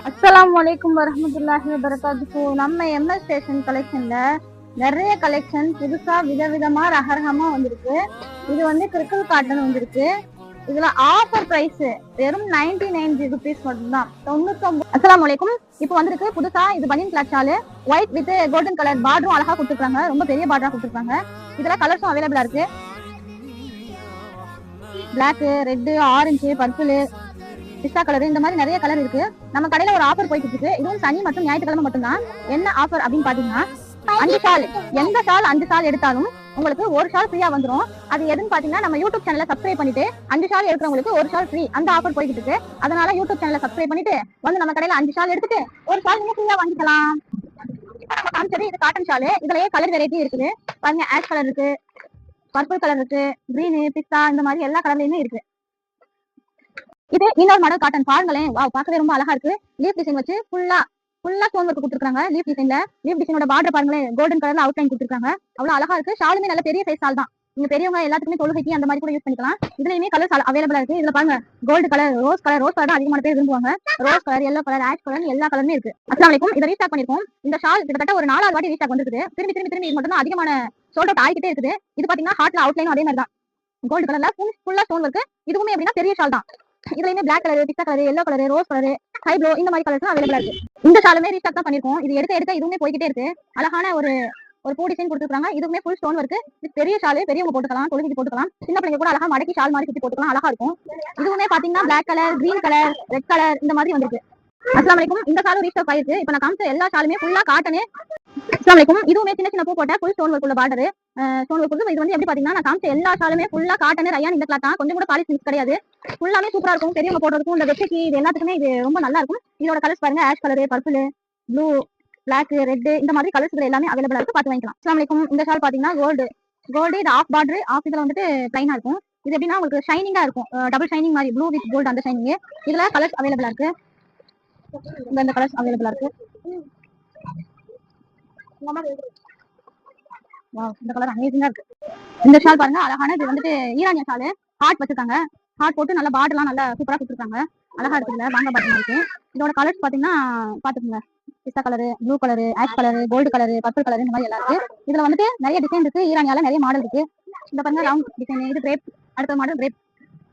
அஸ்ஸலாமுஅலைக்கும் வரஹ்மத்துல்லாஹி வபரகாத்துஹு. நம்ம எம்எஸ் ஸ்டேஷன் கலெக்ஷன்ல நிறைய கலெக்ஷன் புதுசா விதவிதமா ரகரகமா வந்திருக்கு. இது வந்து கிறிக்கல் காட்டன் வந்திருக்கு. இதுல ஆஃபர் பிரைஸ் வெறும் 99 ருபீஸ் மட்டும்தான், 99. அஸ்ஸலாமுஅலைக்கும். இப்போ வந்திருக்கு புதுசா இது பனியன் cloth shawl, white with golden colour பார்டரும் அழகா கொடுத்துருக்காங்க. ரொம்ப பெரிய பார்டரா கொடுத்துருக்காங்க. இதுல கலர்ஸும் அவைலபிளா இருக்கு. பிளாக், ரெட், ஆரஞ்சு, பர்பிள், பிஸ்தா கலர், இந்த மாதிரி நிறைய கலர் இருக்கு. நம்ம கடையில ஒரு ஆஃபர் போயிட்டு இருக்கு. இதுவும் சனி மற்றும் ஞாயிற்றுக்கிழமை மட்டும்தான். என்ன ஆஃபர் அப்படின்னு பாத்தீங்கன்னா, 5 ஷால், எந்த ஷால் 5 ஷால் எடுத்தாலும் உங்களுக்கு ஒரு ஷால் ஃப்ரீயா வந்துடும். அது எதுன்னு பாத்தீங்கன்னா, நம்ம யூடியூப் சேனலை சப்ஸ்கிரைப் பண்ணிட்டு 5 ஷால் எடுக்கிறவங்களுக்கு ஒரு ஷால் ஃப்ரீ, அந்த ஆஃபர் போயிட்டு இருக்கு. அதனால யூடியூப் சேனலை சப்ஸ்கிரைப் பண்ணிட்டு வந்து நம்ம கடையில 5 ஷால் எடுத்துட்டு ஒரு ஷால் நீங்க ஃப்ரீயா வாங்கிக்கலாம். காமிச்சது இது காட்டன் ஷாலு. இதுலயே கலர் வெரைட்டி இருக்குது பாருங்க. ஆஷ் கலர் இருக்கு, பர்பிள் கலர் இருக்கு, கிரீனு, பிஸ்தா, இந்த மாதிரி எல்லா கலர்லயுமே இருக்கு. இது இன்னொரு மாடல் காட்டன். பாருங்களேன், வாவ், பார்க்கவே ரொம்ப அழகா இருக்கு. லீஃப் டிசைன் வச்சு ஃபுல்லா ஸ்டோன் ஒர்க் கொடுத்துருக்காங்க. லீஃப் டிசைன்ல லீஃப் டிசைனோட பார்டர் பாருங்களேன், கோல்டன் கலர்ல அவுட்லைன் கொடுத்துருக்காங்க. அவ்வளவு அழகா இருக்கு. ஷாலுமே நல்ல பெரிய சைஸ் ஷால் தான். நீங்க பெரியவங்க எல்லாத்துக்குமே தொழுகைக்கு அந்த மாதிரி கூட யூஸ் பண்ணிக்கலாம். இதுலயுமே கலர்ஸ் அவைலபிளா இருக்கு. இதுல பாருங்க, கோல்டு கலர், ரோஸ் கலர் தான் அதிகமான பேர் விரும்புவாங்க. Rose colour, yellow colour, ash colour, எல்லா கலருமே இருக்கு. அஸ்ஸலாமு அலைக்கும். இதை ரீஸ்டாக் பண்ணிருக்கோம். இந்த ஷால் கிட்டத்தட்ட ஒரு 4வது வாட்டி ரீஸ்டாக் வந்துருக்குது. திரும்பி இது மட்டும் தான் அதிகமான சோல்ட் அவுட் ஆகிட்டே இருக்குது. இது பாத்தீங்கன்னா ஹார்ட்ல அவுட்லைன் அதே மாதிரி தான், கோல்டு கலர்ல ஃபுல்லா ஸ்டோன் ஒர்க். இதுவுமே எப்படின்னா பெரிய ஷால் தான். இதுலயுமே பிளாக் கலர், பிஸ்தா colour, yellow colour, rose colour, sky blue, இந்த மாதிரி கலர்ஸ் அவைலபிளா இருக்கு. இந்த ஷாலுமே ரீஸ்டாக் தான் பண்ணிருக்கோம். இது எடுக்க இதுவுமே போய்கிட்டே இருக்கு. அழகான ஒரு பூ டிசைன் கொடுத்துருக்காங்க. இதுவுமே ஃபுல் ஸ்டோன் ஒர்க். இது பெரிய ஷாலு, பெரியவங்க போட்டுக்கலாம், தொழுகைக்கு போட்டுக்கலாம். சின்ன பிள்ளைங்க கூட அழகா மடக்கி ஷால் மாதிரி சுத்தி போட்டுக்கலாம், அழகா இருக்கும். இதுவுமே பாத்தீங்கன்னா black colour, green colour, red colour, இந்த மாதிரி வந்திருக்கு. அஸ்ஸலாமு அலைக்கும். இந்த ஷாலும் ரீஸ்டாக் ஆயிருக்கு. இப்ப நான் காமிச்ச எல்லா ஷாலுமே ஃபுல்லா காட்டனு. அஸ்ஸலாமு அலைக்கும். இதுவுமே சின்ன பூ போட்ட ஃபுல் ஸ்டோன் ஒர்க் உள்ள பார்டர், ஸ்டோன் ஒர்க். இது வந்து எப்படி பாத்தீங்கன்னா, நான் காமிச்ச எல்லா ஷாலுமே ஃபுல்லா காட்டன், ரயான் இந்த கிளாத் தான். கொஞ்சம் கூட பாலிஷ் மிக்ஸ் கிடையாது. ஃபுல்லாமே சூப்பரா இருக்கும். பெரியவங்க போடுறதுக்கும் இந்த வெட்டிக்கு இது எல்லாத்துக்குமே இது ரொம்ப நல்லா இருக்கும். இதோட கலர்ஸ் பாருங்க, ash colour, purple, blue, black, red, இந்த மாதிரி கலர்ஸ் எல்லாமே அவைலபிளா இருக்கு. பார்த்து வாங்கிக்கலாம். அஸ்ஸலாமு அலைக்கும். இந்த ஷால் பாத்தீங்கன்னா கோல்டு இது ஆஃப் பார்டர், ஆஃப் இதுல வந்துட்டு பிளைனா இருக்கும். இது எப்படின்னா உங்களுக்கு ஷைனிங்கா இருக்கும், டபுள் ஷைனிங் மாதிரி, ப்ளூ வித் கோல்டு அந்த ஷைனிங். இதுல கலர்ஸ் அவைலபிளா இருக்கு. இந்த கலர்ஸ் அவைலபிளா இருக்கு. இந்த கலர் அமேசிங்கா இருக்கு. இந்த ஷால் பாருங்க, அழகான. இது வந்துட்டு ஈரானிய ஷால், ஹார்ட் வச்சிருக்காங்க. ஹார்ட் போட்டு நல்லா பார்டர்லாம் நல்லா சூப்பரா கொடுத்துருக்காங்க. அழகா இருக்குல்ல, வாங்க பாத்தீங்க இருக்கு. இதோட கலர்ஸ் பாத்தீங்கன்னா பாத்துக்கோங்க, பிஸ்தா colour, blue colour, ash colour, gold colour, purple colour, இந்த மாதிரி எல்லாம் இருக்கு. இதுல வந்துட்டு நிறைய டிசைன் இருக்கு. ஈரானியால நிறைய மாடல் இருக்கு. இந்த பாருங்க ரவுண்ட் டிசைன், இது கிரேப். அடுத்த மாடல் கிரேப்.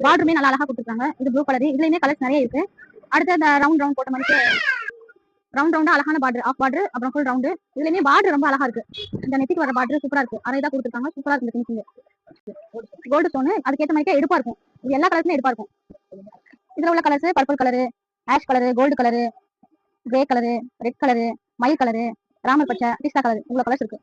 பார்டருமே நல்லா அழகா கொடுத்துருக்காங்க. இது ப்ளூ கலர். இதுலயுமே கலர்ஸ் நிறைய இருக்கு. அடுத்த இந்த ரவுண்ட் போட்ட மாதிரி ரவுண்டா அழகான பார்டர், ஆஃப் பார்டர், அப்புறம் ஃபுல் ரவுண்டு. இதுலயுமே பார்டர் ரொம்ப அழகா இருக்கு. இந்த நெத்திக்கு வர பார்டர் சூப்பரா இருக்கு. அரைதா கொடுத்துருக்காங்க. சூப்பரா இருக்கு. இந்த ஃபினிஷிங் கோல்டு ஸ்டோன், அதுக்கேற்ற மாதிரி எடுப்பா இருக்கும். இது எல்லா கலர்ஸுமே எடுப்பா இருக்கும். இதுல உள்ள colours purple colour, ash colour, gold colour, grey colour, red colour, மயில் கலரு, ராமர் பச்சை, பிஸ்தா கலர், இவ்வளவு கலர்ஸ் இருக்கு.